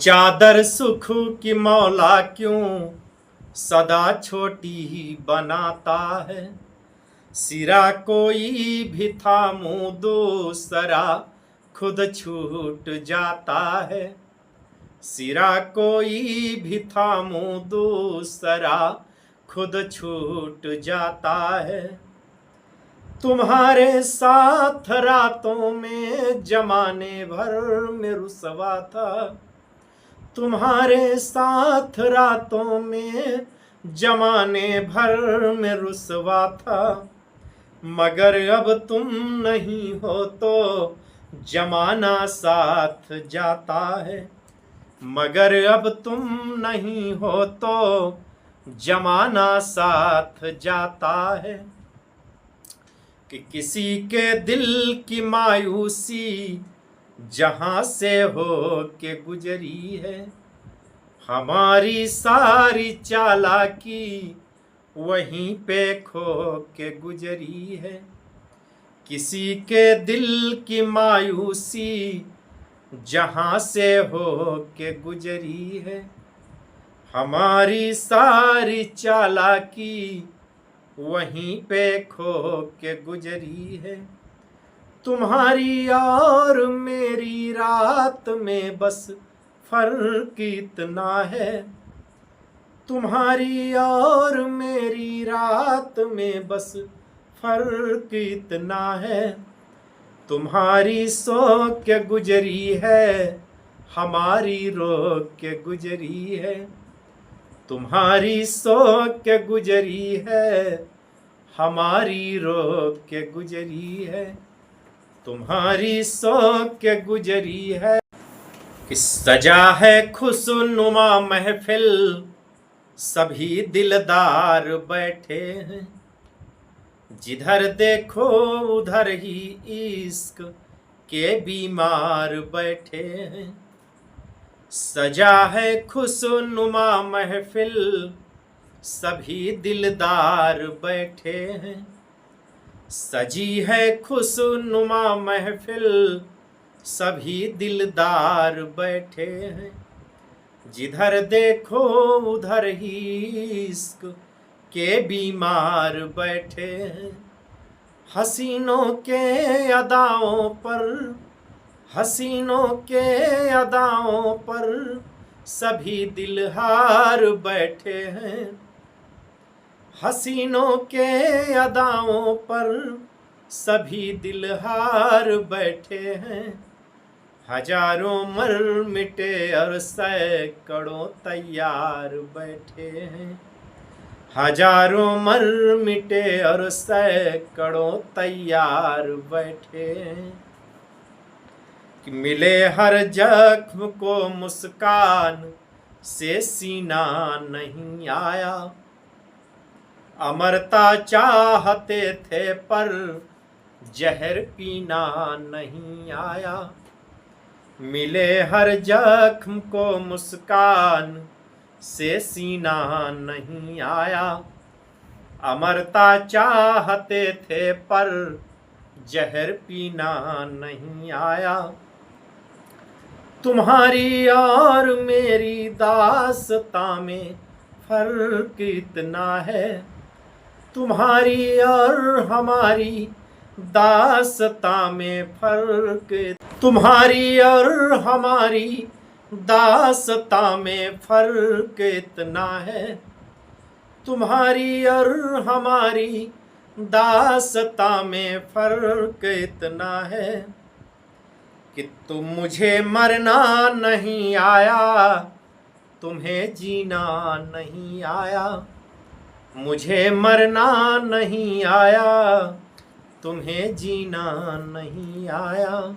चादर सुख की मौला क्यों सदा छोटी ही बनाता है। सिरा कोई भी थामूं दूसरा खुद छूट जाता है। सिरा कोई भी थामूं दूसरा खुद छूट जाता है। तुम्हारे साथ रातों में जमाने भर में रुसवा था। तुम्हारे साथ रातों में जमाने भर में रुसवा था। मगर अब तुम नहीं हो तो जमाना साथ जाता है। मगर अब तुम नहीं हो तो जमाना साथ जाता है। कि किसी के दिल की मायूसी जहां से हो के गुजरी है। हमारी सारी चालाकी वहीं पे खो के गुजरी है। किसी के दिल की मायूसी जहां से हो के गुजरी है। हमारी सारी चालाकी वहीं पे खो के गुजरी है। तुम्हारी और मेरी रात में बस फर्क इतना है। तुम्हारी और मेरी रात में बस फर्क इतना है। तुम्हारी सो के गुजरी है, हमारी रो के गुजरी है। तुम्हारी सो के गुजरी है, हमारी रो के गुजरी है। तुम्हारी सो के गुजरी है। कि सजा है खुशनुमा महफिल, सभी दिलदार बैठे हैं। जिधर देखो उधर ही इश्क के बीमार बैठे हैं। सजा है खुशनुमा महफिल, सभी दिलदार बैठे हैं। सजी है खुशनुमा महफिल, सभी दिलदार बैठे हैं। जिधर देखो उधर ही इश्क के बीमार बैठे हैं। हसीनों के अदाओं पर, हसीनों के अदाओं पर सभी दिलहार बैठे हैं। हसीनों के अदाओं पर सभी दिलहार बैठे हैं। हजारों मर मिटे और सैकड़ों तैयार बैठे हैं। हजारों मर मिटे और सैकड़ों तैयार बैठे हैं। कि मिले हर जख्म को मुस्कान से सीना नहीं आया। अमरता चाहते थे पर जहर पीना नहीं आया। मिले हर जख्म को मुस्कान से सीना नहीं आया। अमरता चाहते थे पर जहर पीना नहीं आया। तुम्हारी और मेरी दास्तां में फर्क इतना है। तुम्हारी और हमारी दास्तां में फर्क, तुम्हारी और हमारी दास्तां में फर्क इतना है। तुम्हारी और हमारी दास्तां में फर्क इतना है। कि तुम मुझे मरना नहीं आया, तुम्हें जीना नहीं आया। मुझे मरना नहीं आया, तुम्हें जीना नहीं आया।